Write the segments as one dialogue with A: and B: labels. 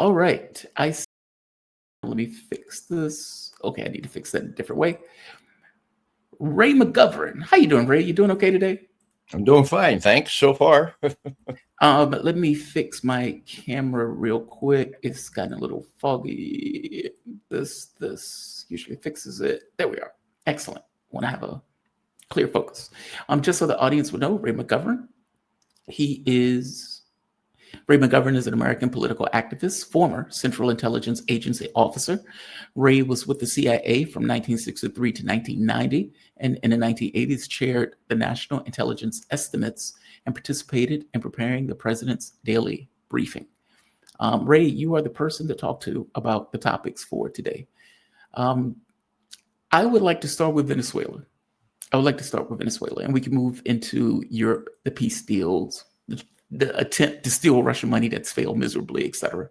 A: All right. Let me fix this. Okay, I need to fix that in a different way. Ray McGovern. How you doing, Ray? You doing okay today?
B: I'm doing fine, thanks so far.
A: But let me fix my camera real quick. It's gotten a little foggy. This usually fixes it. There we are. Excellent. Want to have a clear focus. Just so the audience would know, He is Ray McGovern is an American political activist, former Central Intelligence Agency officer. Ray was with the CIA from 1963 to 1990, and in the 1980s chaired the National Intelligence Estimates and participated in preparing the president's daily briefing. Ray, you are the person to talk to about the topics for today. I would like to start with Venezuela. And we can move into Europe, the peace deals, the attempt to steal Russian money that's failed miserably, etc.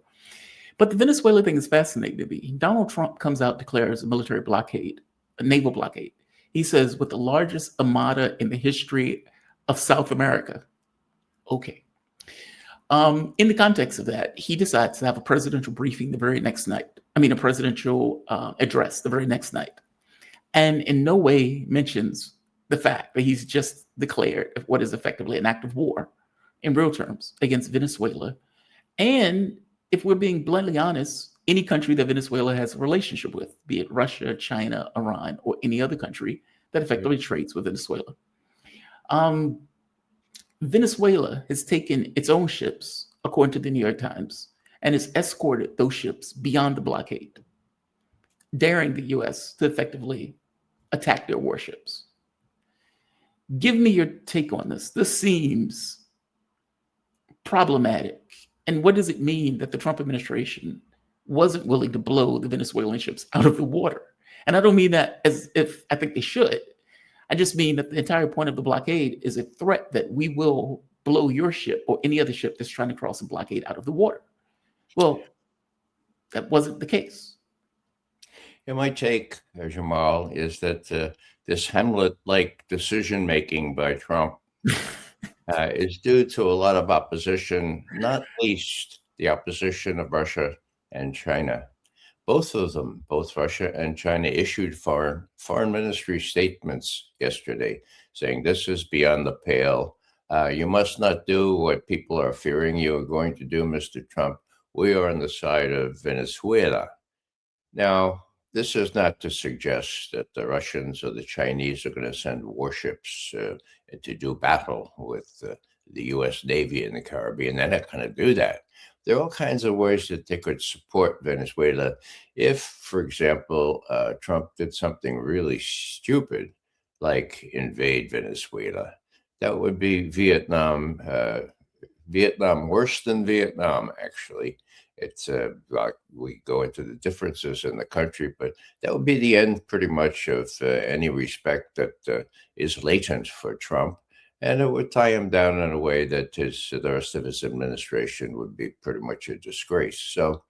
A: But the Venezuela thing is fascinating to me. Donald Trump comes out, declares a military blockade, a naval blockade. He says, with the largest armada in the history of South America. Okay. In the context of that, he decides to have a presidential briefing the very next night. A presidential address the very next night. And in no way mentions the fact that he's just declared what is effectively an act of war in real terms against Venezuela. And if we're being bluntly honest, any country that Venezuela has a relationship with, be it Russia, China, Iran, or any other country that effectively trades with Venezuela. Venezuela has taken its own ships, according to the New York Times, and has escorted those ships beyond the blockade, daring the U.S. to effectively attack their warships. Give me your take on this. This seems problematic. And what does it mean that the Trump administration wasn't willing to blow the Venezuelan ships out of the water? And I don't mean that as if I think they should. I just mean that the entire point of the blockade is a threat that we will blow your ship or any other ship that's trying to cross a blockade out of the water. Well, that wasn't the case.
B: Yeah, my take, Jamal, is that this Hamlet-like decision-making by Trump is due to a lot of opposition, not least the opposition of Russia and China. Both of them, both Russia and China, issued foreign ministry statements yesterday saying this is beyond the pale. You must not do what people are fearing you are going to do, Mr. Trump. We are on the side of Venezuela. Now, this is not to suggest that the Russians or the Chinese are going to send warships to do battle with the U.S. Navy in the Caribbean. They're not going to do that. There are all kinds of ways that they could support Venezuela if, for example, Trump did something really stupid, like invade Venezuela. That would be Vietnam. Vietnam, worse than Vietnam, actually. It's like we go into the differences in the country, but that would be the end pretty much of any respect that is latent for Trump. And it would tie him down in a way that the rest of his administration would be pretty much a disgrace. So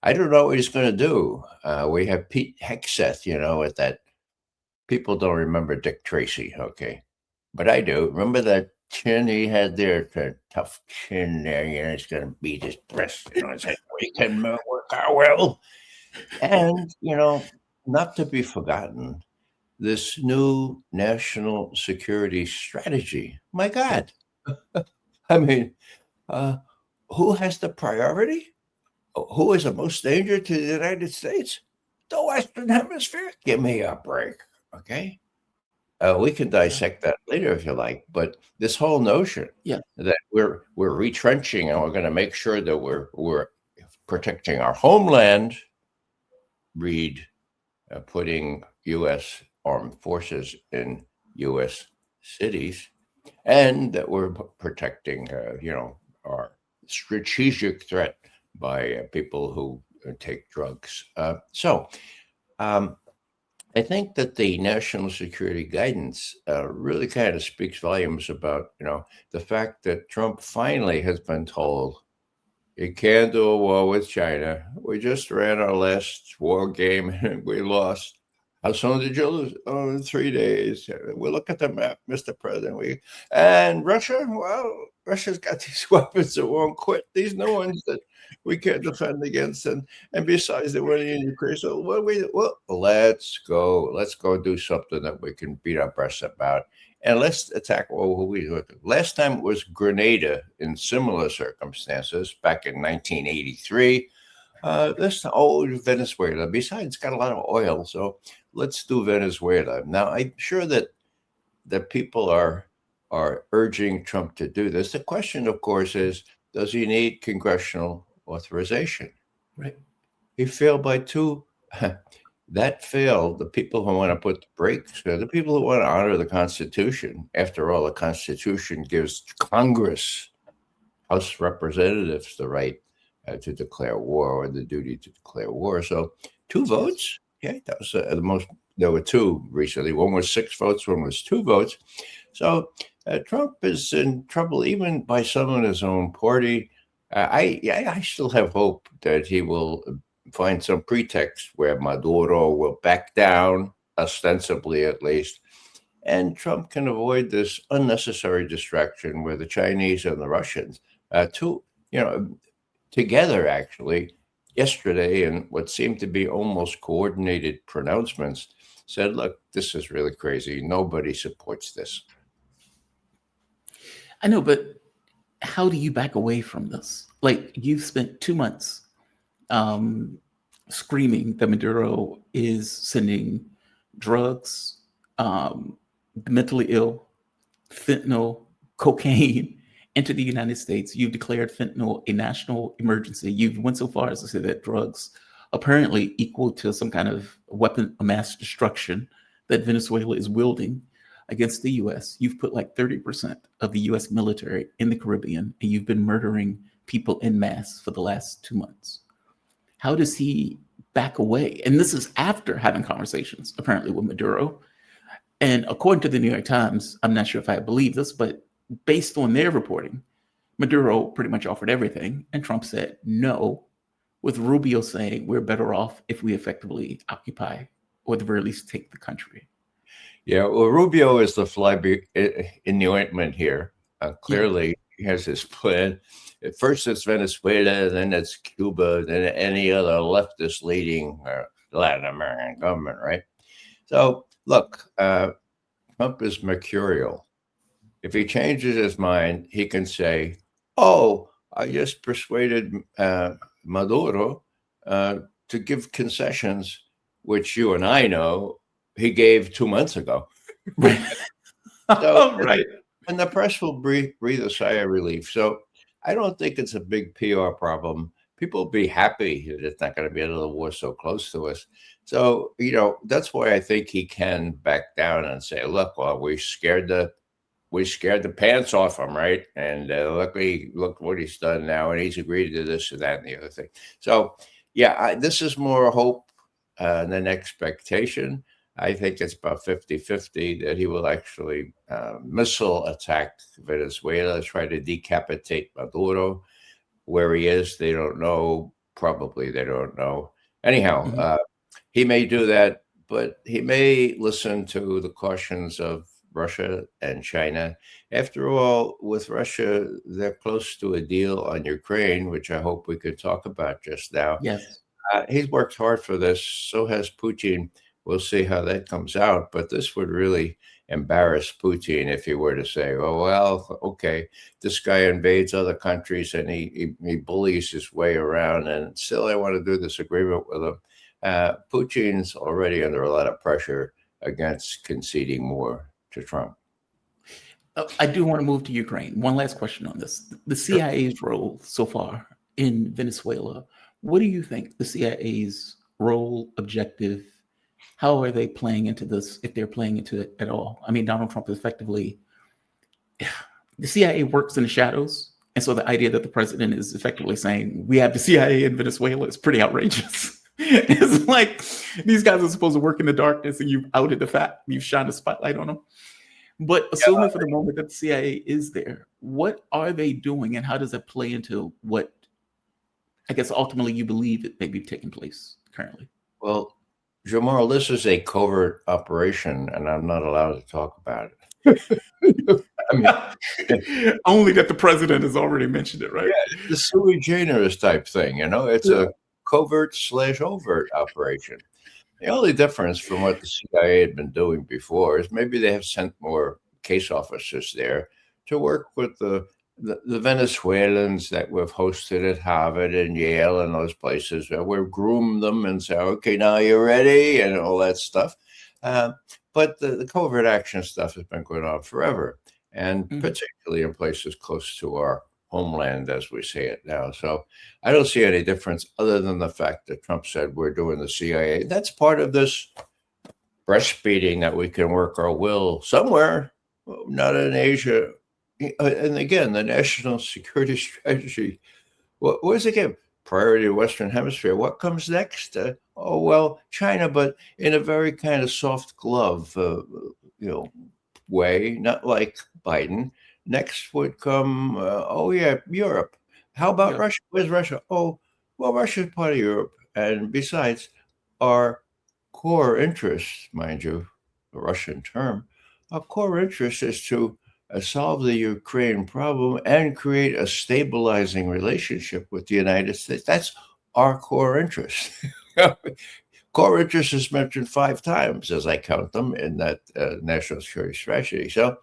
B: I don't know what he's going to do. We have Pete Hegseth, with that. People don't remember Dick Tracy, okay? But I do. Remember that chin he had there, the tough chin there, it's going to beat his breast. It's like, we can work our will. And, not to be forgotten, this new national security strategy. My God. I mean, who has the priority? Who is the most danger to the United States? The Western Hemisphere? Give me a break, okay? We can dissect that later if you like, but this whole notion that we're retrenching and we're going to make sure that we're protecting our homeland, read putting U.S. armed forces in U.S. cities, and that we're protecting, our strategic threat by people who take drugs. I think that the national security guidance really kind of speaks volumes about, the fact that Trump finally has been told you can't do a war with China. We just ran our last war game and we lost. How soon did you lose? Oh, in 3 days. We look at the map, Mr. President. And Russia, well, Russia's got these weapons that won't quit. These new ones that We can't defend against them. And besides, they're running in Ukraine. So let's go do something that we can beat our breasts about. And let's attack who we look. Last time it was Grenada in similar circumstances back in 1983. This Venezuela. Besides, it's got a lot of oil, so let's do Venezuela. Now, I'm sure that people are urging Trump to do this. The question, of course, is does he need congressional authorization?
A: Right.
B: He failed by two. That failed. The people who want to put the brakes, the people who want to honor the Constitution. After all, the Constitution gives Congress, House representatives, the right to declare war or the duty to declare war. So 2 votes. Okay, that was the most. There were 2 recently. One was 6 votes. One was 2 votes. So Trump is in trouble, even by some in his own party. I still have hope that he will find some pretext where Maduro will back down, ostensibly at least, and Trump can avoid this unnecessary distraction where the Chinese and the Russians, together actually, yesterday in what seemed to be almost coordinated pronouncements, said, look, this is really crazy. Nobody supports this.
A: I know, but how do you back away from this? Like, you've spent 2 months screaming that Maduro is sending drugs, the mentally ill, fentanyl, cocaine into the United States. You've declared fentanyl a national emergency. You've went so far as to say that drugs apparently equal to some kind of weapon of mass destruction that Venezuela is wielding against the US. You've put like 30% of the US military in the Caribbean, and you've been murdering people en masse for the last 2 months. How does he back away? And this is after having conversations, apparently, with Maduro. And according to the New York Times, I'm not sure if I believe this, but based on their reporting, Maduro pretty much offered everything, and Trump said no, with Rubio saying we're better off if we effectively occupy, or at the very least take the country.
B: Yeah, well, Rubio is the fly in the ointment here. Clearly, he has his plan. At first, it's Venezuela, then it's Cuba, then any other leftist leading Latin American government, right? So, look, Trump is mercurial. If he changes his mind, he can say, oh, I just persuaded Maduro to give concessions, which you and I know he gave 2 months ago. So,
A: Right.
B: And the press will breathe a sigh of relief. So I don't think it's a big PR problem. People will be happy that it's not going to be another war so close to us. So, that's why I think he can back down and say, look, well, we scared the pants off him, right? And look what he's done now. And he's agreed to this and that and the other thing. So, this is more hope than expectation. I think it's about 50-50 that he will actually missile attack Venezuela, try to decapitate Maduro. Where he is, they don't know. Probably they don't know. Anyhow, he may do that, but he may listen to the cautions of Russia and China. After all, with Russia, they're close to a deal on Ukraine, which I hope we could talk about just now.
A: Yes.
B: He's worked hard for this. So has Putin. We'll see how that comes out. But this would really embarrass Putin if he were to say, oh, well, okay, this guy invades other countries and he bullies his way around. And still, I want to do this agreement with him. Putin's already under a lot of pressure against conceding more to Trump.
A: I do want to move to Ukraine. One last question on this. The CIA's role so far in Venezuela, what do you think the CIA's role, objective, how are they playing into this, if they're playing into it at all? I mean, Donald Trump effectively, the CIA works in the shadows. And so the idea that the president is effectively saying, we have the CIA in Venezuela is pretty outrageous. It's like, these guys are supposed to work in the darkness and you've outed the fact, you've shined a spotlight on them. But assuming for the moment that the CIA is there, what are they doing and how does that play into what, I guess, ultimately you believe it may be taking place currently?
B: Well, Jamal, this is a covert operation, and I'm not allowed to talk about it. I mean,
A: Only that the president has already mentioned it, right?
B: yeah, it's the sui generis type thing, it's
A: Yeah.
B: a covert/overt operation. The only difference from what the CIA had been doing before is maybe they have sent more case officers there to work with the Venezuelans that we've hosted at Harvard and Yale and those places. We've groomed them and say, okay, now you're ready, and all that stuff. Uh, but the covert action stuff has been going on forever, and
A: Mhm.
B: particularly in places close to our homeland, as we say it now. So I don't see any difference other than the fact that Trump said we're doing the CIA. That's part of this breastfeeding that we can work our will somewhere, not in Asia. And again, the national security strategy. What is it again? Priority of Western Hemisphere. What comes next? Oh well, China, but in a very kind of soft glove, way, not like Biden. Next would come, oh yeah, Europe. How about
A: Yeah.
B: Russia? Where's Russia? Oh, well, Russia's part of Europe. And besides, our core interest, mind you, a Russian term, our core interest is to solve the Ukraine problem and create a stabilizing relationship with the United States. That's our core interest. Core interest is mentioned 5 times, as I count them, in that national security strategy. So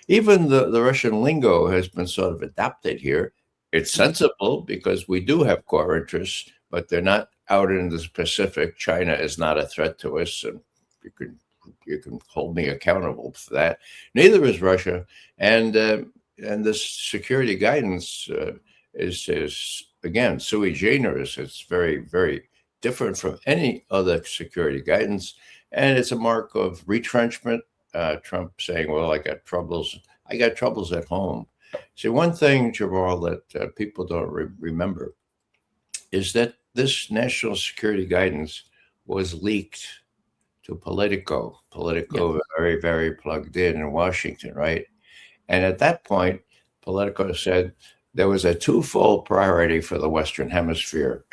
B: even the Russian lingo has been sort of adapted here. It's
A: Mhm.
B: sensible because we do have core interests, but they're not out in the Pacific. China is not a threat to us, and you can you can hold me accountable for that. Neither is Russia, and this security guidance is again sui generis. It's very different from any other security guidance, and it's a mark of retrenchment. Trump saying, "Well, I got troubles. I got troubles at home." See, one thing, Jamal, that people don't remember is that this national security guidance was leaked to Politico.
A: Yeah.
B: Politico, very plugged in Washington, right? And at that point, Politico said there was a twofold priority for the Western Hemisphere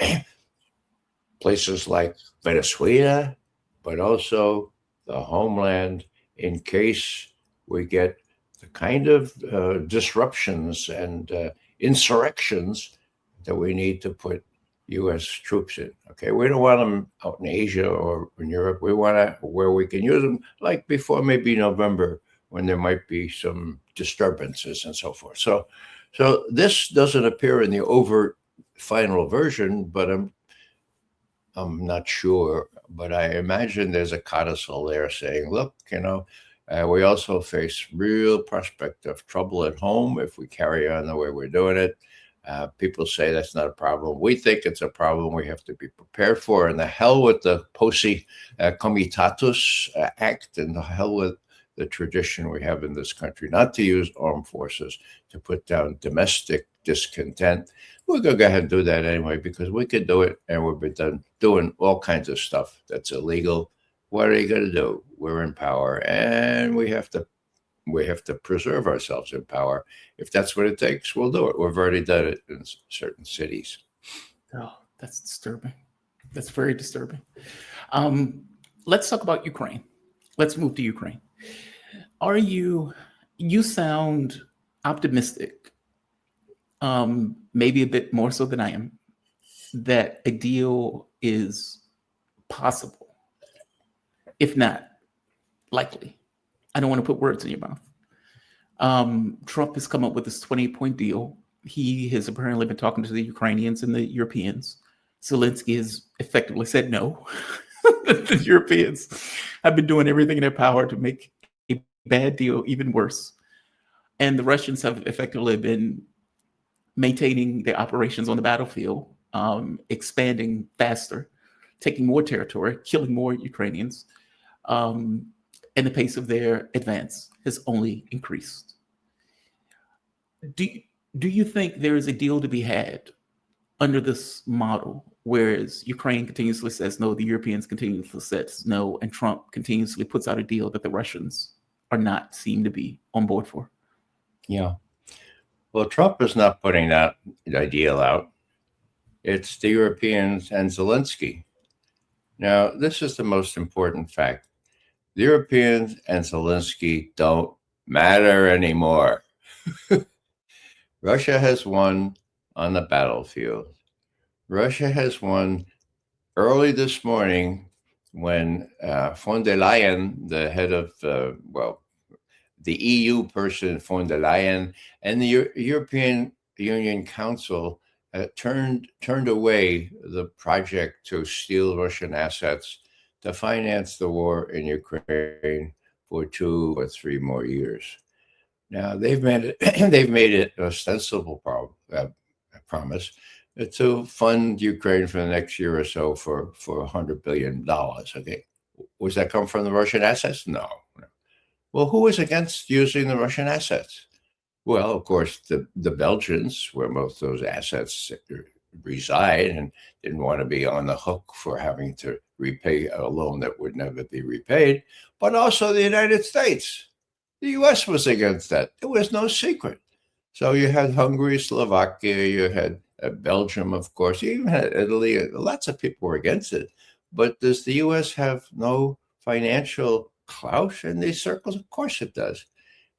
B: places like Venezuela, but also the homeland, in case we get the kind of disruptions and insurrections that we need to put U.S. troops in. Okay, we don't want them out in Asia or in Europe. We want to where we can use them, like before maybe November, when there might be some disturbances and so forth. So this doesn't appear in the overt final version, but I'm not sure, but I imagine there's a codicil there saying, look, we also face real prospect of trouble at home if we carry on the way we're doing it. People say that's not a problem. We think it's a problem we have to be prepared for. And the hell with the Posse Comitatus Act, and the hell with the tradition we have in this country not to use armed forces to put down domestic discontent. We're going to go ahead and do that anyway because we could do it, and we've been done doing all kinds of stuff that's illegal. What are you going to do? We're in power, and we have to preserve ourselves in power. If that's what it takes, we'll do it. We've already done it in certain cities.
A: Oh, that's disturbing. That's very disturbing. Um, let's talk about Ukraine. Let's move to Ukraine. Are you sound optimistic, maybe a bit more so than I am, that a deal is possible, if not likely. I don't want to put words in your mouth. Trump has come up with this 20-point deal. He has apparently been talking to the Ukrainians and the Europeans. Zelensky has effectively said no. The Europeans have been doing everything in their power to make a bad deal even worse. And the Russians have effectively been maintaining their operations on the battlefield, expanding faster, taking more territory, killing more Ukrainians, and the pace of their advance has only increased. Do, do you think there is a deal to be had under this model, whereas Ukraine continuously says no, the Europeans continuously says no, and Trump continuously puts out a deal that the Russians are not seem to be on board for?
B: Yeah. Well, Trump is not putting that ideal out. It's the Europeans and Zelensky. Now, this is the most important fact. The Europeans and Zelensky don't matter anymore. Russia has won on the battlefield. Russia has won early this morning when von der Leyen, the head of, the EU person, von der Leyen, and the European Union Council turned away the project to steal Russian assets to finance the war in Ukraine for 2 or 3 more years. Now they've made it they've made it an ostensible promise to fund Ukraine for the next year or so for $100 billion. Okay, was that come from the Russian assets? No. Well, who was against using the Russian assets? Well, of course, the Belgians, where most of those assets reside, and didn't want to be on the hook for having to repay a loan that would never be repaid, but also the United States. The U.S. was against that. It was no secret. So you had Hungary, Slovakia, you had Belgium, of course, you even had Italy. Lots of people were against it. But does the U.S. have no financial clout in these circles? Of course it does.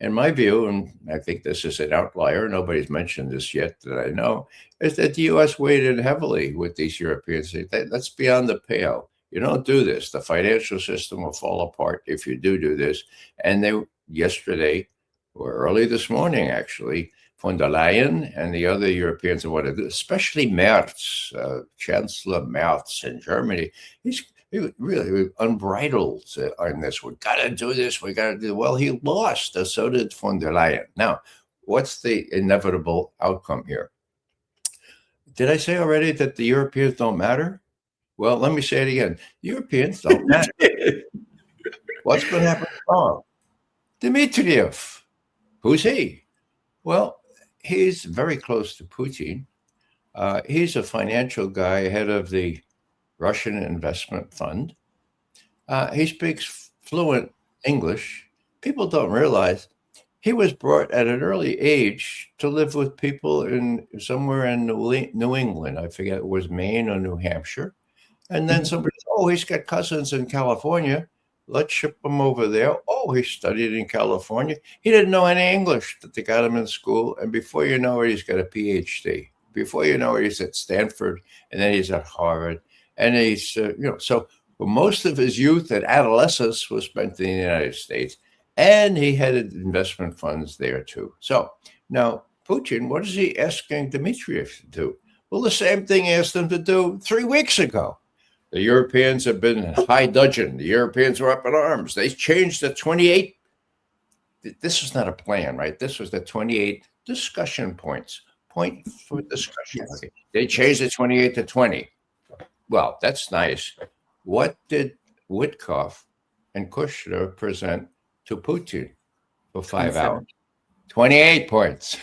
B: In my view, and I think this is an outlier, nobody's mentioned this yet that I know, is that the U.S. weighed in heavily with these Europeans. That's beyond the pale. You don't do this. The financial system will fall apart if you do this. And they yesterday, or early this morning, actually, von der Leyen and the other Europeans want to do, especially Merz, Chancellor Merz in Germany. He really unbridled on this. We got to do this. We got to do. Well, he lost. So did von der Leyen. Now, what's the inevitable outcome here? Did I say already that the Europeans don't matter? Well, let me say it again. Europeans don't matter. What's going to happen tomorrow? Dmitriev. Who's he? Well, he's very close to Putin. He's a financial guy, head of the Russian investment fund. He speaks fluent English. People don't realize he was brought at an early age to live with people somewhere in New England. I forget, it was Maine or New Hampshire. And then somebody said, oh, he's got cousins in California. Let's ship him over there. Oh, he studied in California. He didn't know any English, that they got him in school. And before you know it, he's got a PhD. Before you know it, he's at Stanford, and then he's at Harvard. And he's, so most of his youth and adolescence was spent in the United States. And he headed investment funds there too. So now Putin, what is he asking Dmitriev to do? Well, the same thing he asked him to do 3 weeks ago. The Europeans have been in high dudgeon. The Europeans were up in arms. They changed the 28. This was not a plan, right? This was the 28 discussion points. Point for discussion. Yes. Okay. They changed the 28 to 20. Well, that's nice. What did Witkoff and Kushner present to Putin for 5 hours? 28 points.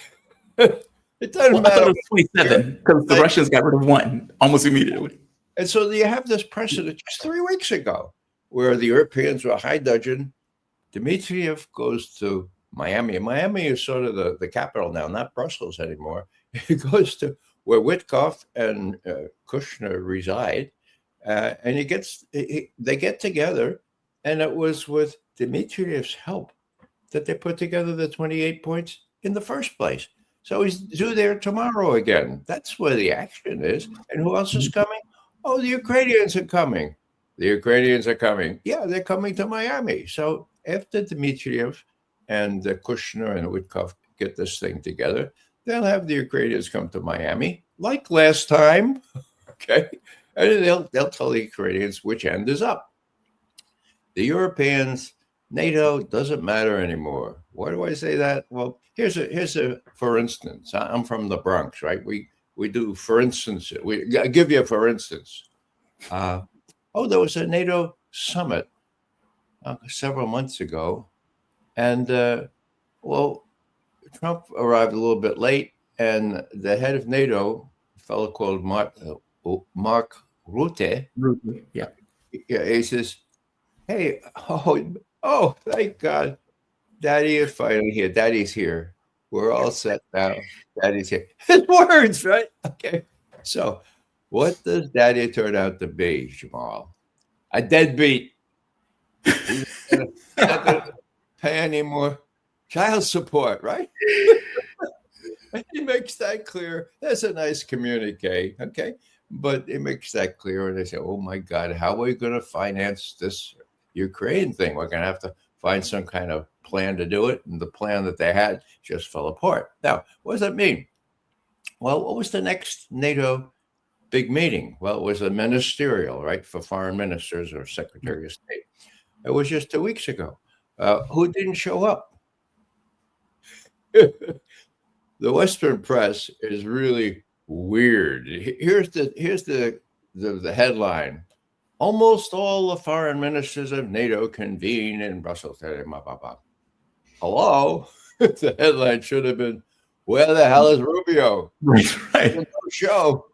B: It doesn't matter.
A: I thought it was 27 because the Russians got rid of one almost immediately.
B: And so you have this precedent just 3 weeks ago where the Europeans were high dudgeon. Dmitriev goes to Miami. Miami is sort of the capital now, not Brussels anymore. He goes to where Witkoff and Kushner reside, and they get together, and it was with Dmitriev's help that they put together the 28 points in the first place. So he's due there tomorrow again. That's where the action is. And who else is coming? Oh, the Ukrainians are coming. The Ukrainians are coming. Yeah, they're coming to Miami. So after Dmitriev and Kushner and Witkoff get this thing together, they'll have the Ukrainians come to Miami, like last time. Okay. And they'll tell the Ukrainians which end is up. The Europeans, NATO doesn't matter anymore. Why do I say that? Well, here's a for instance. I'm from the Bronx, right? We do, for instance, I give you a for instance. There was a NATO summit several months ago. And, Trump arrived a little bit late. And the head of NATO, a fellow called Mark Rutte,
A: yeah,
B: he says, hey, thank God. Daddy is finally here. Daddy's here. We're all set now. Daddy's here. His words, right? Okay. So what does Daddy turn out to be, Jamal? A deadbeat. He's not going to pay anymore. child support, right? He makes that clear. That's a nice communique, okay? But it makes that clear, and they say, "Oh my God, how are we going to finance this Ukraine thing? We're going to have to find some kind of plan to do it." And the plan that they had just fell apart. Now, what does that mean? Well, what was the next NATO big meeting? Well, it was a ministerial, right, for foreign ministers or secretary of state. It was just 2 weeks ago. Who didn't show up? The Western press is really weird. Here's the headline. Almost all the foreign ministers of NATO convene in Brussels. Hello? The headline should have been, where the hell is Rubio?
A: Right.
B: No show.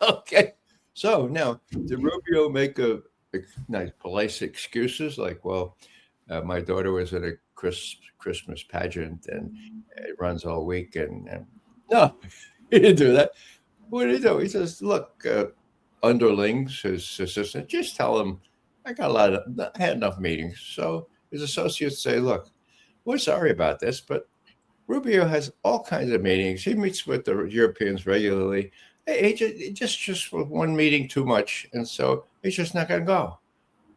B: Okay. So now, did Rubio make a nice polite excuses like, well, my daughter was at a Christmas pageant and it runs all week, and no, he didn't do that. What did he do? He says, look, underlings, his assistant, just tell him I had enough meetings. So his associates say, look, we're sorry about this, but Rubio has all kinds of meetings. He meets with the Europeans regularly. He just for one meeting too much, and so he's just not going to go.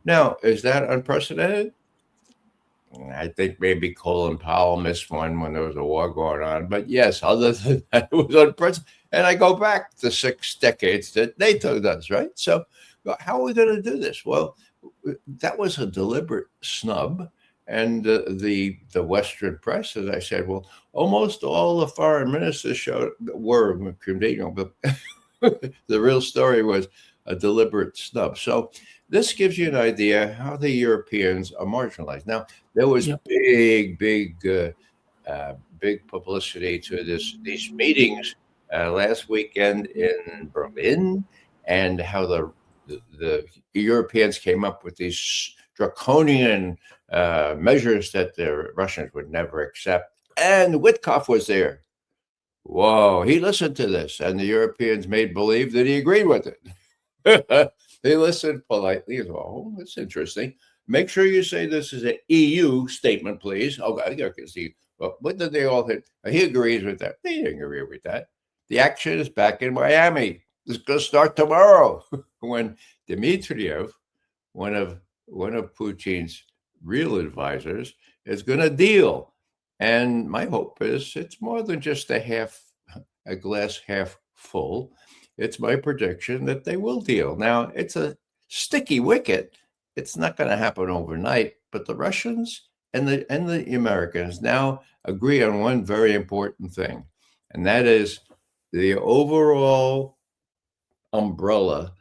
B: Now, is that unprecedented? I think maybe Colin Powell missed one when there was a war going on. But yes, other than that, it was unprecedented. And I go back to 6 decades that NATO does, right? So how are we going to do this? Well, that was a deliberate snub. And the Western press, as I said, well, almost all the foreign ministers were convening, but the real story was a deliberate snub. So this gives you an idea how the Europeans are marginalized. Now, there was big publicity to these meetings last weekend in Berlin, and how the Europeans came up with these draconian measures that the Russians would never accept. And Witkoff was there. Whoa, he listened to this, and the Europeans made believe that he agreed with it. They listened politely as well. Oh, that's interesting. Make sure you say this is an EU statement, please. Oh, I can see. Well, what did they all hit? He agrees with that. They didn't agree with that. The action is back in Miami. It's going to start tomorrow when Dmitriev, one of Putin's real advisors, is going to deal. And my hope is it's more than just a glass half full. It's my prediction that they will deal. Now, it's a sticky wicket. It's not going to happen overnight, but the Russians and the Americans now agree on one very important thing, and that is the overall umbrella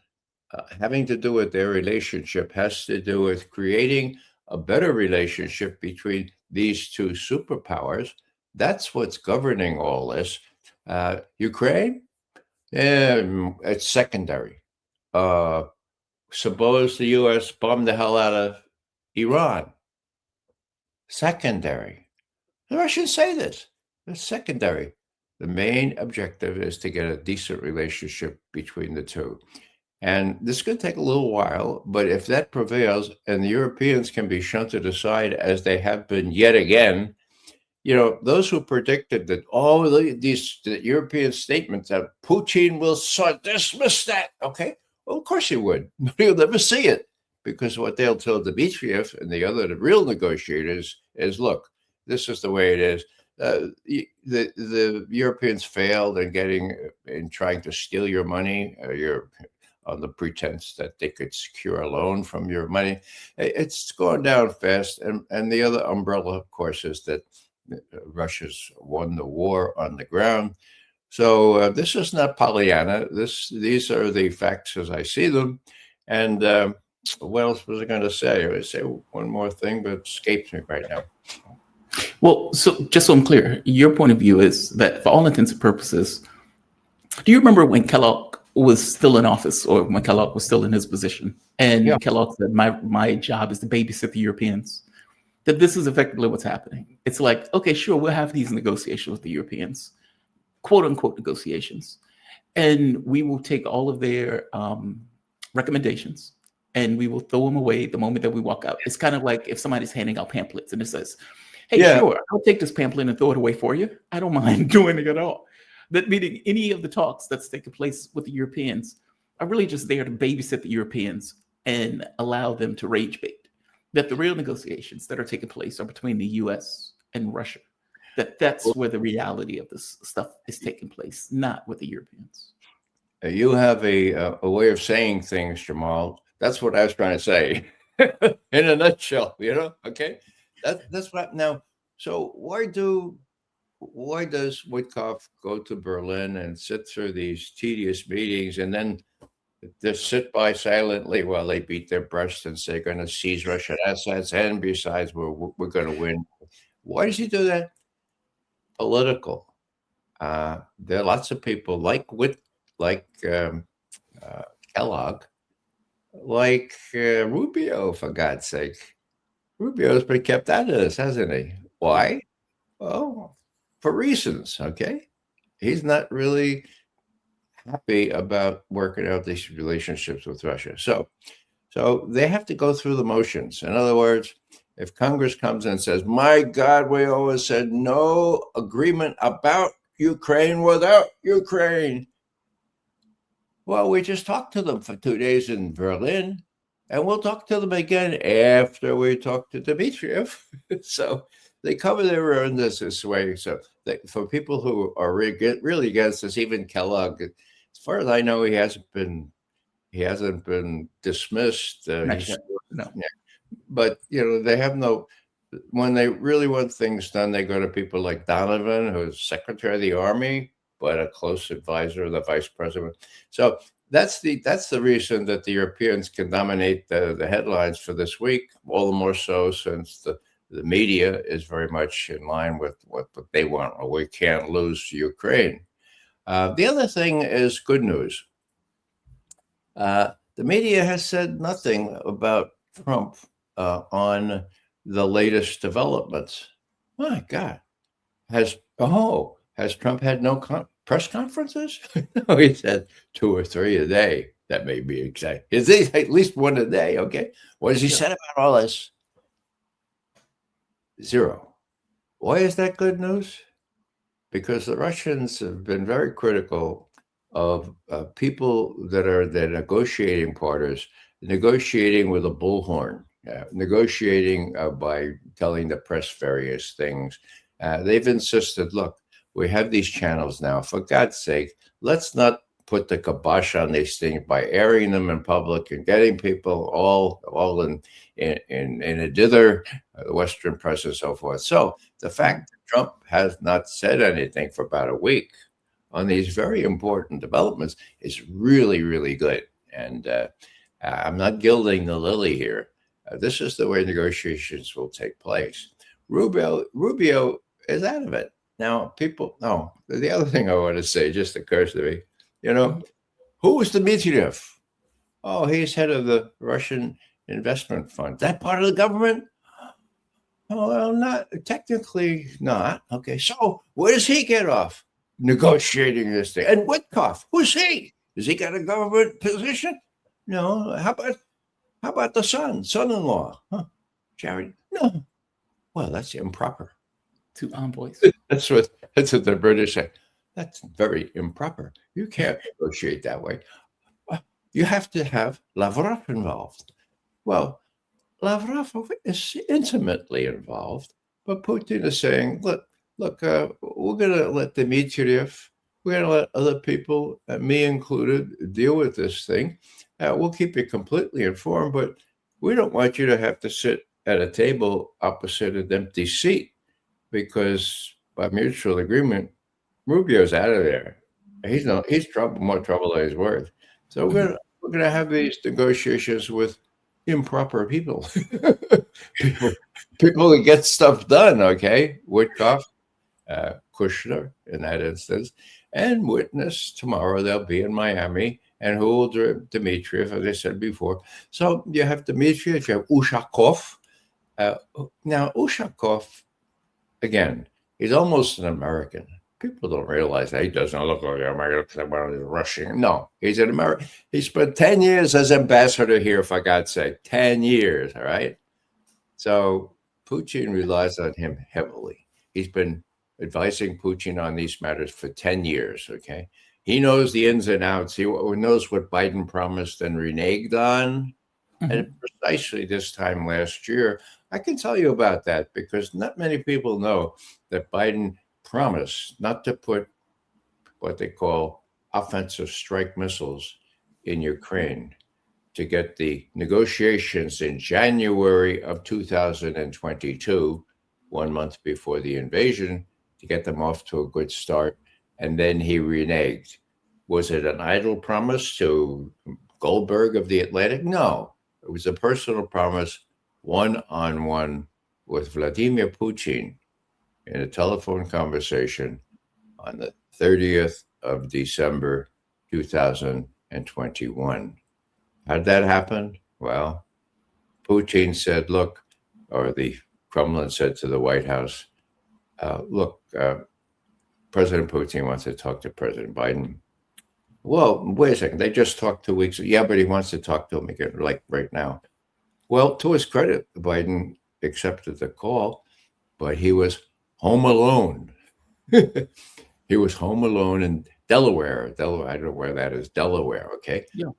B: having to do with their relationship has to do with creating a better relationship between these two superpowers. That's what's governing all this. Ukraine, it's secondary. Suppose the U.S. bombed the hell out of Iran. Secondary. The Russians say this. It's secondary. The main objective is to get a decent relationship between the two. And this could take a little while, but if that prevails and the Europeans can be shunted aside as they have been yet again, those who predicted that these European statements that Putin will dismiss that, okay, well, of course he would, but he'll never see it, because what they'll tell Dmitriev and the real negotiators is, look, this is the way it is. The Europeans failed in trying to steal your money, on the pretense that they could secure a loan from your money. It's going down fast. And the other umbrella, of course, is that Russia's won the war on the ground. So this is not Pollyanna. These are the facts as I see them. And what else was I going to say? I would say one more thing, but it escapes me right now.
A: Well, so just so I'm clear, your point of view is that for all intents and purposes, do you remember when Kellogg was still in office, or when Kellogg was still in his position, and Kellogg said, my job is to babysit the Europeans? That this is effectively what's happening. It's like, okay, sure, we'll have these negotiations with the Europeans, quote unquote negotiations, and we will take all of their recommendations and we will throw them away the moment that we walk out. It's kind of like if somebody's handing out pamphlets and it says, Hey,
B: Yeah.
A: sure, I'll take this pamphlet and throw it away for you. I don't mind doing it at all. That meaning any of the talks that's taking place with the Europeans are really just there to babysit the Europeans and allow them to rage bait. That the real negotiations that are taking place are between the US and Russia. That's where the reality of this stuff is taking place, not with the Europeans.
B: You have a way of saying things, Jamal. That's what I was trying to say in a nutshell, Okay. That's what now. So why does Witkoff go to Berlin and sit through these tedious meetings and then just sit by silently while they beat their breasts and say they're going to seize Russian assets, and besides, we're going to win? Why does he do that? Political. There are lots of people like uh, Kellogg, like Rubio, for God's sake. Rubio's been kept out of this, hasn't he? Why? Well, for reasons, okay? He's not really happy about working out these relationships with Russia. So they have to go through the motions. In other words, if Congress comes in and says, my God, we always said no agreement about Ukraine without Ukraine. Well, we just talked to them for 2 days in Berlin, and we'll talk to them again after we talk to Dmitriev. So they cover their own this way. So for people who are really against this, even Kellogg, as far as I know, he hasn't been dismissed.
A: No.
B: Yeah. But they have no. When they really want things done, they go to people like Donovan, who's Secretary of the Army, but a close advisor of the Vice President. So that's the reason that the Europeans can dominate the headlines for this week. All the more so since the media is very much in line with what they want. Or we can't lose to Ukraine. The other thing is good news. The media has said nothing about Trump on the latest developments. My God, has Trump had no press conferences? No, he said 2 or 3 a day. That may be exact. Is at least 1 a day? Okay. What has he said about all this? 0. Why is that good news? Because the Russians have been very critical of people that are the negotiating partners, negotiating with a bullhorn, negotiating by telling the press various things. They've insisted, look, we have these channels now. For God's sake, let's not put the kibosh on these things by airing them in public and getting people all in a dither, the Western press and so forth. So the fact that Trump has not said anything for about a week on these very important developments is really, really good. And I'm not gilding the lily here. This is the way negotiations will take place. Rubio is out of it. Now, the other thing I want to say just occurs to me, who was Dmitriev? Oh, he's head of the Russian investment fund. That part of the government? Oh, well, not technically not. Okay, so where does he get off negotiating this thing? And Witkoff, who's he? Has he got a government position? No. How about the son-in-law? Huh? Jared? No. Well, that's improper.
A: 2 envoys.
B: That's what the British say. That's very improper. You can't negotiate that way. You have to have Lavrov involved. Well, Lavrov is intimately involved, but Putin is saying, look, we're going to let Dmitriev, we're going to let other people, me included, deal with this thing. We'll keep you completely informed, but we don't want you to have to sit at a table opposite an empty seat, because by mutual agreement, Rubio's out of there. He's more trouble than he's worth. So we're gonna have these negotiations with improper people, people who get stuff done. Okay, Witkoff, Kushner in that instance, and witness tomorrow they'll be in Miami, and who will Dmitriev, as I said before. So you have Dmitriev, you have Ushakov. Now Ushakov, again, he's almost an American. People don't realize that he doesn't look like an American because he's Russian. No, he's an American. He spent 10 years as ambassador here, for God's sake. 10 years, all right? So Putin relies on him heavily. He's been advising Putin on these matters for 10 years, okay? He knows the ins and outs. He knows what Biden promised and reneged on. And precisely this time last year, I can tell you about that because not many people know that Biden promised not to put what they call offensive strike missiles in Ukraine to get the negotiations in January of 2022, 1 month before the invasion, to get them off to a good start. And then he reneged. Was it an idle promise to Goldberg of the Atlantic? No, it was a personal promise, one-on-one with Vladimir Putin in a telephone conversation on the 30th of December, 2021. How did that happen? Well, Putin said, look, or the Kremlin said to the White House, look, President Putin wants to talk to President Biden. Well, wait a second. They just talked 2 weeks ago. Yeah, but he wants to talk to him again, like right now. Well, to his credit, Biden accepted the call, but he was home alone. He was home alone in Delaware. I don't know where that is. Delaware, okay?
A: Yeah.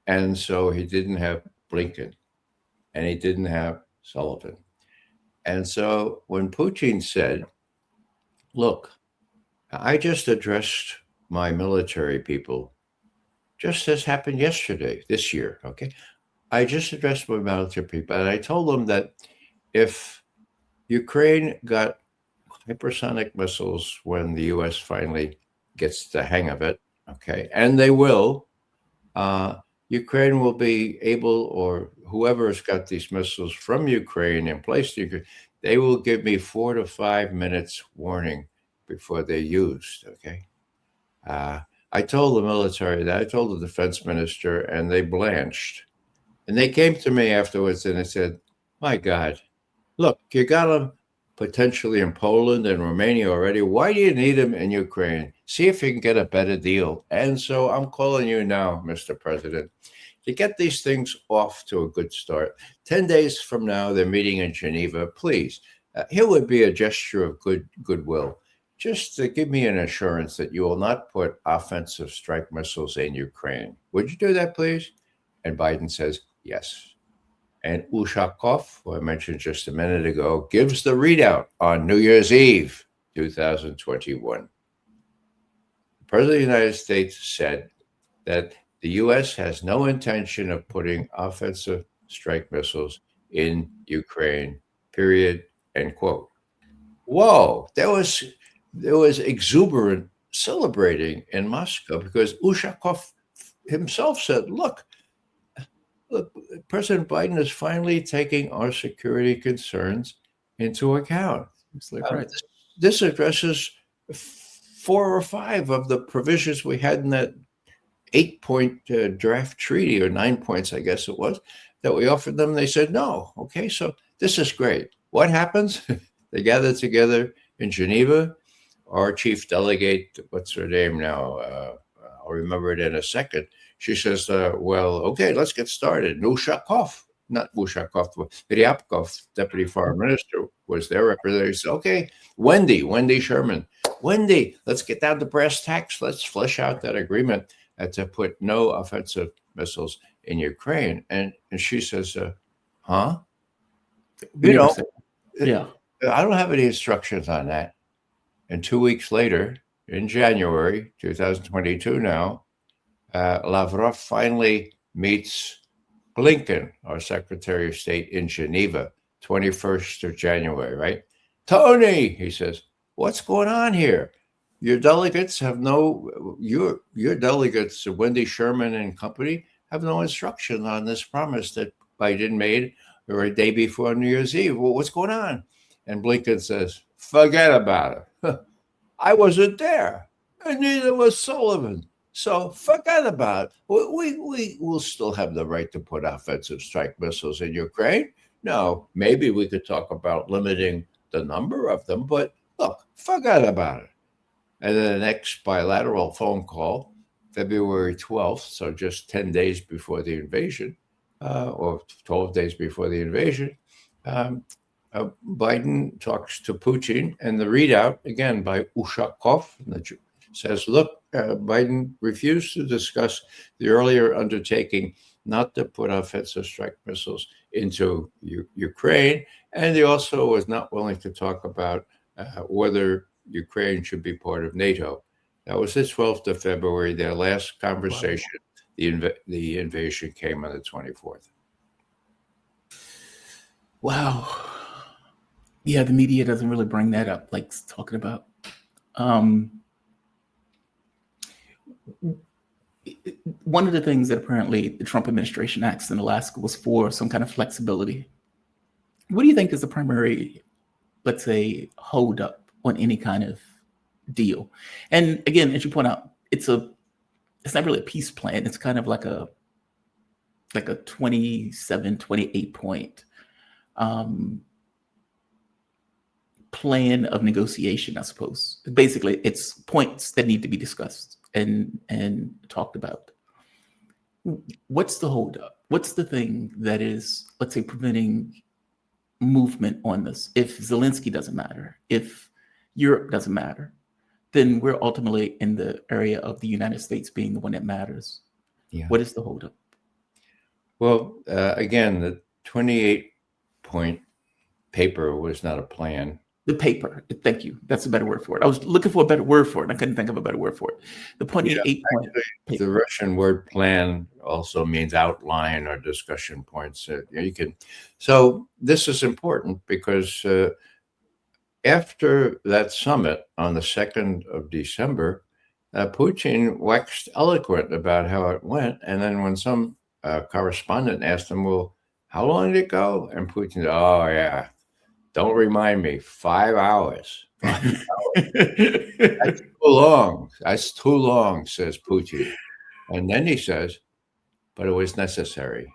B: And so he didn't have Blinken and he didn't have Sullivan. And so when Putin said, look, I just addressed my military people, just as happened yesterday, this year, okay? I just addressed my military people and I told them that if Ukraine got hypersonic missiles when the U.S. finally gets the hang of it, okay, and they will, Ukraine will be able, or whoever has got these missiles from Ukraine and placed in Ukraine, they will give me 4 to 5 minutes warning before they're used, okay? I told the military that, I told the defense minister, and they blanched. And they came to me afterwards and they said, my God, look, you got them potentially in Poland and Romania already. Why do you need them in Ukraine? See if you can get a better deal. And so I'm calling you now, Mr. President, to get these things off to a good start. 10 days from now, they're meeting in Geneva. Please, here would be a gesture of goodwill. Just to give me an assurance that you will not put offensive strike missiles in Ukraine. Would you do that, please? And Biden says, yes. And Ushakov, who I mentioned just a minute ago, gives the readout on New Year's Eve, 2021. The President of the United States said that the U.S. has no intention of putting offensive strike missiles in Ukraine, period, end quote. Whoa, there was exuberant celebrating in Moscow because Ushakov himself said, look, President Biden is finally taking our security concerns into account. This addresses 4 or 5 of the provisions we had in that 8-point draft treaty, or 9 points, I guess it was, that we offered them. They said no. Okay, so this is great. What happens? They gather together in Geneva. Our chief delegate, what's her name now? I'll remember it in a second. She says, well, okay, let's get started. Ushakov, not Ushakov, Ryabkov, deputy foreign minister, was their representative. He said, okay, Wendy Sherman. Wendy, let's get down to brass tacks. Let's flesh out that agreement to put no offensive missiles in Ukraine. And she says, huh?
A: Yeah.
B: I don't have any instructions on that. And 2 weeks later, in January 2022 now, Lavrov finally meets Blinken, our Secretary of State, in Geneva, 21st of January, right? Tony, he says, what's going on here? Your delegates have your delegates, Wendy Sherman and company, have no instruction on this promise that Biden made or a day before New Year's Eve. Well, what's going on? And Blinken says, forget about it. I wasn't there, and neither was Sullivan. So forget about it. We will still have the right to put offensive strike missiles in Ukraine. No, maybe we could talk about limiting the number of them, but look, forget about it. And then the next bilateral phone call, February 12th, so just 10 days before the invasion, or 12 days before the invasion, Biden talks to Putin, and the readout, again, by Ushakov, says, look, Biden refused to discuss the earlier undertaking not to put offensive strike missiles into Ukraine. And he also was not willing to talk about whether Ukraine should be part of NATO. That was the 12th of February, their last conversation. Wow. The invasion came on the 24th.
A: Wow. Yeah, the media doesn't really bring that up, like talking about. One of the things that apparently the Trump administration asked in Alaska was for some kind of flexibility. What do you think is the primary, let's say, hold up on any kind of deal? And again, as you point out, it's not really a peace plan. It's kind of like a 27, 28 point plan of negotiation, I suppose. Basically, it's points that need to be discussed and talked about. What's the holdup? What's the thing that is, let's say, preventing movement on this? If Zelensky doesn't matter, if Europe doesn't matter, then we're ultimately in the area of the United States being the one that matters. Yeah. What is the holdup?
B: Well, again, the 28-point paper was not a plan.
A: The paper, thank you. That's a better word for it. I was looking for a better word for it. I couldn't think of a better word for it. The 28-point
B: paper. The Russian word plan also means outline or discussion points. You can. So this is important because after that summit on the 2nd of December, Putin waxed eloquent about how it went. And then when some correspondent asked him, well, how long did it go? And Putin said, oh, yeah, don't remind me, 5 hours. 5 hours. That's too long. That's too long, says Putin. And then he says, but it was necessary.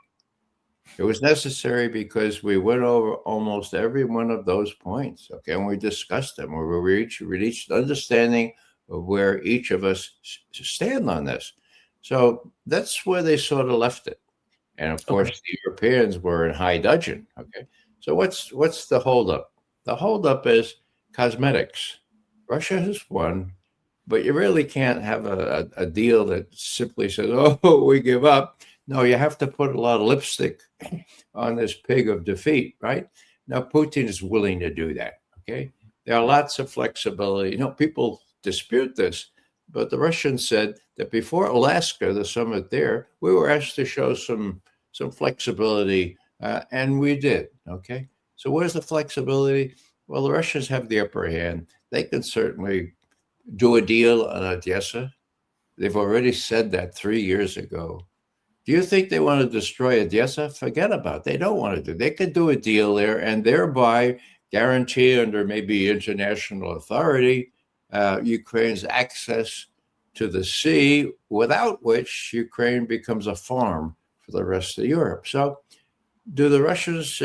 B: It was necessary because we went over almost every one of those points, okay, and we discussed them. We reached understanding of where each of us stand on this. So that's where they sort of left it. And of course, the Europeans were in high dudgeon. Okay, so what's the holdup? The holdup is cosmetics. Russia has won, but you really can't have a deal that simply says, "Oh, we give up." No, you have to put a lot of lipstick on this pig of defeat, right? Now, Putin is willing to do that. Okay, there are lots of flexibility. You know, people dispute this, but the Russians said that before Alaska, the summit there, we were asked to show some flexibility, and we did. Okay, so where's the flexibility? Well, the Russians have the upper hand. They can certainly do a deal on Odessa. They've already said that 3 years ago. Do you think they want to destroy Odessa? Forget about it. They don't want to do. They could do a deal there and thereby guarantee under maybe international authority Ukraine's access to the sea, without which Ukraine becomes a farm for the rest of Europe. So do the Russians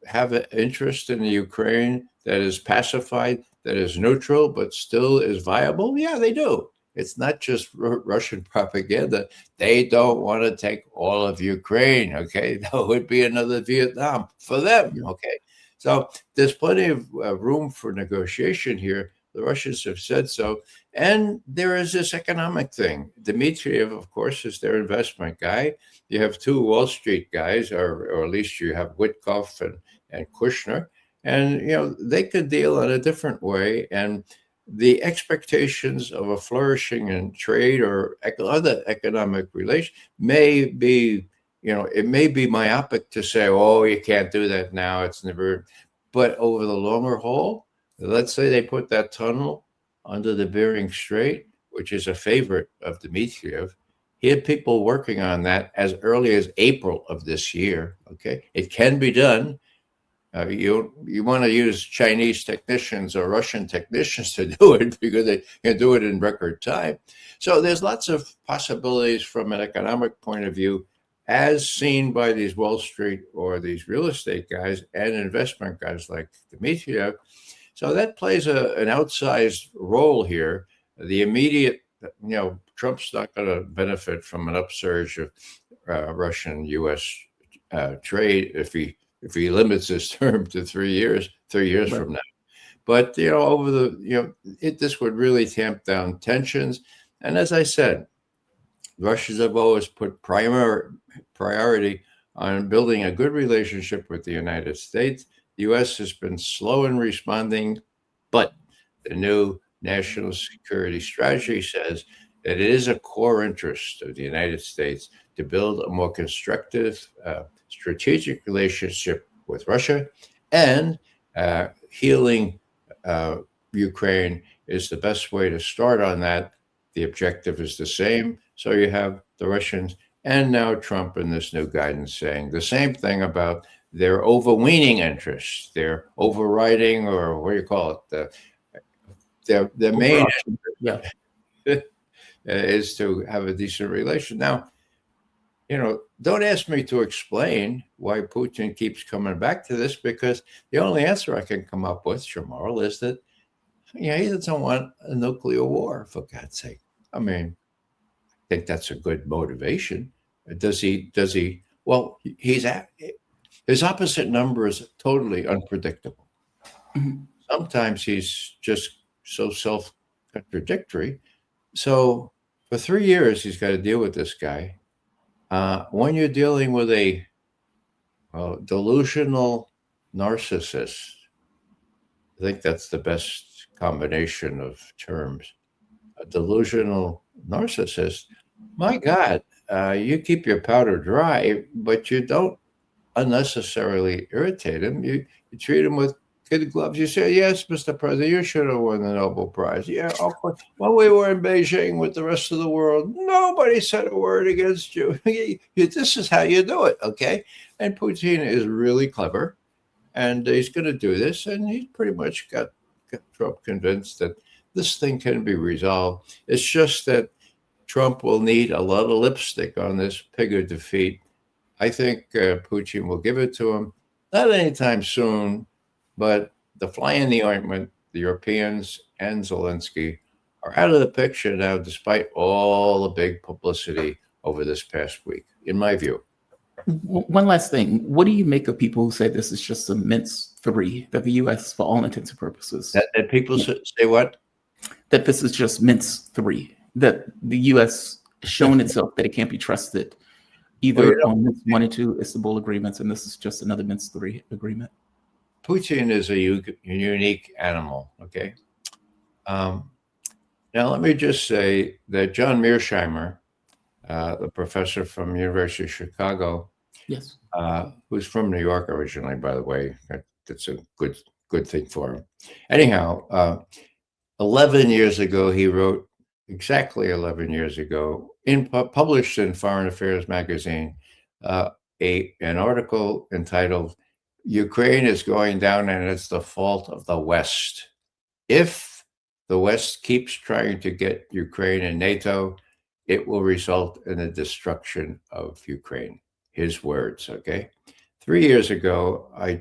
B: have an interest in the Ukraine that is pacified, that is neutral, but still is viable? Yeah, they do. It's not just Russian propaganda. They don't want to take all of Ukraine, okay? That would be another Vietnam for them, okay? So there's plenty of room for negotiation here. The Russians have said so. And there is this economic thing. Dmitriev, of course, is their investment guy. You have two Wall Street guys, or at least you have Witkoff and Kushner. And, you know, they could deal in a different way. And the expectations of a flourishing in trade or other economic relations may be, you know, it may be myopic to say, oh, you can't do that now. It's never. But over the longer haul, let's say they put that tunnel under the Bering Strait, which is a favorite of Dmitriev. He had people working on that as early as April of this year. Okay, it can be done. You want to use Chinese technicians or Russian technicians to do it because they can do it in record time. So there's lots of possibilities from an economic point of view, as seen by these Wall Street or these real estate guys and investment guys like Dmitriev. So that plays an outsized role here. The immediate, you know, Trump's not going to benefit from an upsurge of Russian-U.S. trade if he if he limits his term to 3 years, 3 years
A: Right.
B: from now. But over the this would really tamp down tensions. And as I said, Russians have always put priority on building a good relationship with the United States. The U.S. has been slow in responding, but the new national security strategy says that it is a core interest of the United States to build a more constructive strategic relationship with Russia, and healing Ukraine is the best way to start on that. The objective is the same. So you have the Russians and now Trump in this new guidance saying the same thing about their overweening interests, their overriding, or what do you call it? Their main
A: Overarching. Yeah.
B: is to have a decent relation. Now, don't ask me to explain why Putin keeps coming back to this, because the only answer I can come up with, Jamal, is that he doesn't want a nuclear war, for God's sake. I mean, I think that's a good motivation. Does he? Well, his opposite number is totally unpredictable.
A: Mhm.
B: Sometimes he's just so self-contradictory. So for 3 years, he's got to deal with this guy. When you're dealing with a delusional narcissist, I think that's the best combination of terms. A delusional narcissist, my God, you keep your powder dry, but you don't unnecessarily irritate him. You treat him with kid gloves. You say, yes, Mr. President, you should have won the Nobel Prize. Yeah, okay. When we were in Beijing with the rest of the world, nobody said a word against you. This is how you do it, okay? And Putin is really clever, and he's going to do this, and he's pretty much got Trump convinced that this thing can be resolved. It's just that Trump will need a lot of lipstick on this pig of defeat. I think Putin will give it to him, not anytime soon, but the fly in the ointment, the Europeans and Zelensky are out of the picture now, despite all the big publicity over this past week, in my view.
A: One last thing. What do you make of people who say this is just a mince three, that the U.S., for all intents and purposes,
B: That people say what?
A: that this is just mince three, that the U.S. has shown itself that it can't be trusted either
B: Well,
A: on mince 1 and 2 Istanbul agreements, and this is just another mince 3 agreement?
B: Putin is a unique animal, okay? Now, let me just say that John Mearsheimer, the professor from University of Chicago,
A: Yes.
B: who's from New York originally, by the way, that's a good thing for him. Anyhow, 11 years ago, he wrote, exactly 11 years ago, published in Foreign Affairs magazine, an article entitled, Ukraine is going down and it's the fault of the West. If the West keeps trying to get Ukraine in NATO, it will result in the destruction of Ukraine. His words, okay? 3 years ago, I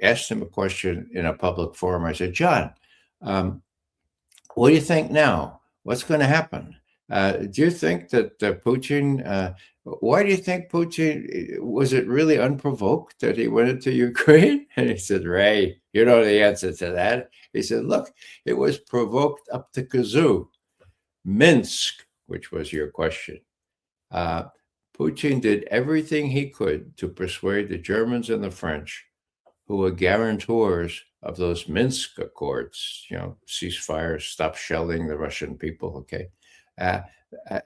B: asked him a question in a public forum. I said, John, what do you think now? What's going to happen? Do you think that Putin, why do you think Putin, was it really unprovoked that he went into Ukraine? And he said, Ray, you know the answer to that. He said, look, it was provoked up to kazoo. Minsk, which was your question. Putin did everything he could to persuade the Germans and the French, who were guarantors of those Minsk Accords, ceasefire, stop shelling the Russian people, okay?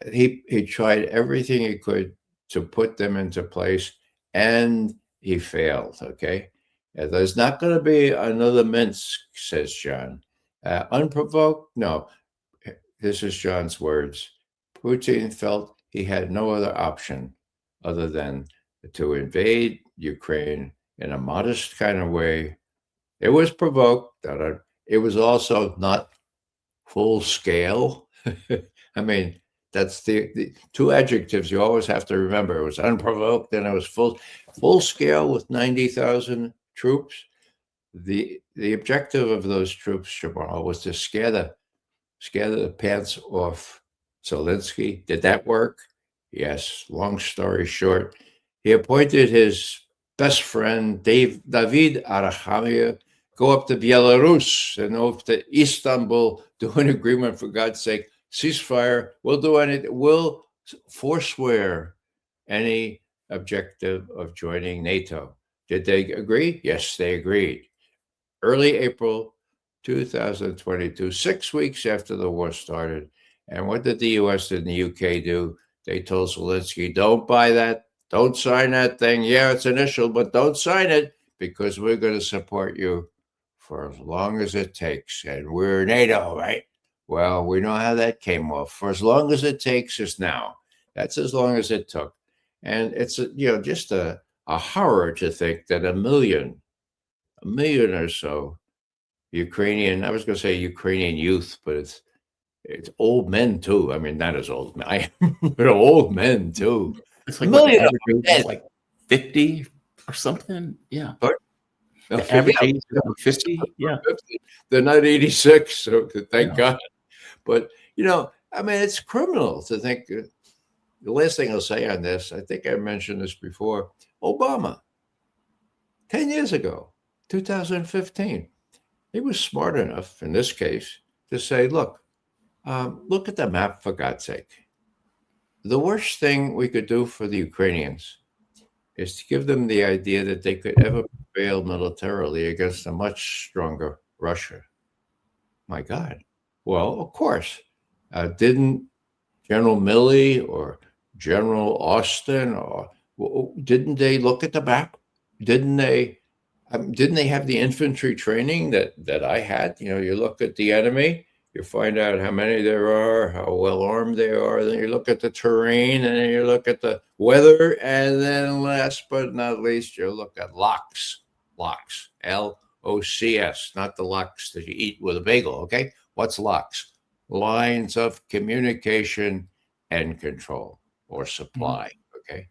B: He tried everything he could to put them into place, and he failed, okay? There's not going to be another Minsk, says John. Unprovoked? No. This is John's words. Putin felt he had no other option other than to invade Ukraine in a modest kind of way. It was provoked. It was also not full scale. I mean, that's the two adjectives you always have to remember. It was unprovoked, and it was full scale with 90,000 troops. The objective of those troops, Jamal, was to scare the pants off Zelensky. Did that work? Yes. Long story short, he appointed his best friend, David Arachamia, go up to Belarus and over to Istanbul, do an agreement, for God's sake, ceasefire. We'll do anything. We'll forswear any objective of joining NATO. Did they agree? Yes, they agreed. Early April 2022, 6 weeks after the war started. And what did the US and the UK do? They told Zelensky, don't buy that. Don't sign that thing. Yeah, it's initial, but don't sign it because we're going to support you for as long as it takes. And we're NATO, right? Well, we know how that came off. For as long as it takes is now. That's as long as it took. And it's just a horror to think that a million or so Ukrainian, I was going to say Ukrainian youth, but it's old men too. I mean, not as old, I am, but old men too.
A: It's
B: A
A: like what the
B: million of
A: average age
B: them
A: is like 50 or something. Yeah.
B: dead.
A: The average age is like 50. Yeah.
B: 50. They're not 86, so thank
A: Yeah.
B: God. But, I mean, it's criminal to think. The last thing I'll say on this, I think I mentioned this before. Obama, 10 years ago, 2015, he was smart enough in this case to say, look at the map, for God's sake. The worst thing we could do for the Ukrainians is to give them the idea that they could ever prevail militarily against a much stronger Russia. My God. Well, of course. Didn't General Milley or General Austin didn't they look at the map? Didn't they have the infantry training that I had? You look at the enemy, you find out how many there are, how well armed they are. Then you look at the terrain, and then you look at the weather, and then last but not least, you look at locks, LOCS, not the locks that you eat with a bagel. Okay, what's locks? Lines of communication and control or supply. Okay,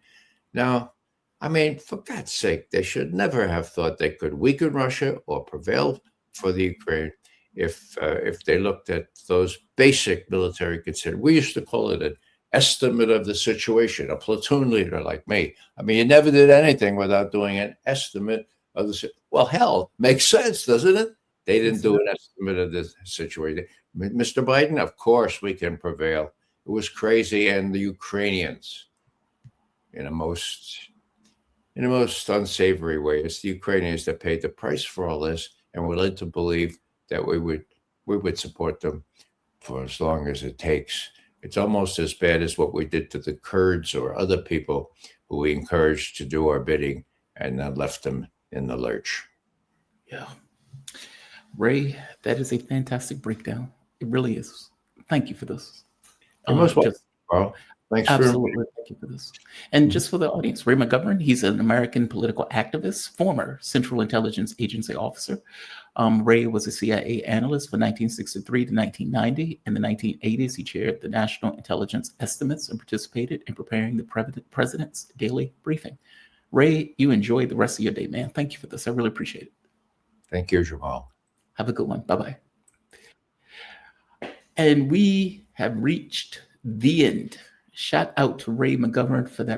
B: now, I mean, for God's sake, they should never have thought they could weaken Russia or prevail for the Ukraine if they looked at those basic military considerations. We used to call it an estimate of the situation, a platoon leader like me. I mean, you never did anything without doing an estimate of the well, hell, makes sense, doesn't it? They didn't do an estimate of the situation. Mr. Biden, of course we can prevail. It was crazy, and the Ukrainians, in a most unsavory way, it's the Ukrainians that paid the price for all this, and we're led to believe that we would support them for as long as it takes. It's almost as bad as what we did to the Kurds or other people who we encouraged to do our bidding and then left them in the lurch.
A: Yeah. Ray, that is a fantastic breakdown. It really is. Thank you for this.
B: You're most welcome, Carl. Thanks
A: Absolutely. Thank you for this. And just for the audience, Ray McGovern, he's an American political activist, former Central Intelligence Agency officer. Ray was a CIA analyst from 1963 to 1990. In the 1980s, he chaired the National Intelligence Estimates and participated in preparing the president's daily briefing. Ray, you enjoy the rest of your day, man. Thank you for this. I really appreciate it.
B: Thank you, Jamal.
A: Have a good one. Bye-bye. And we have reached the end. Shout out to Ray McGovern for that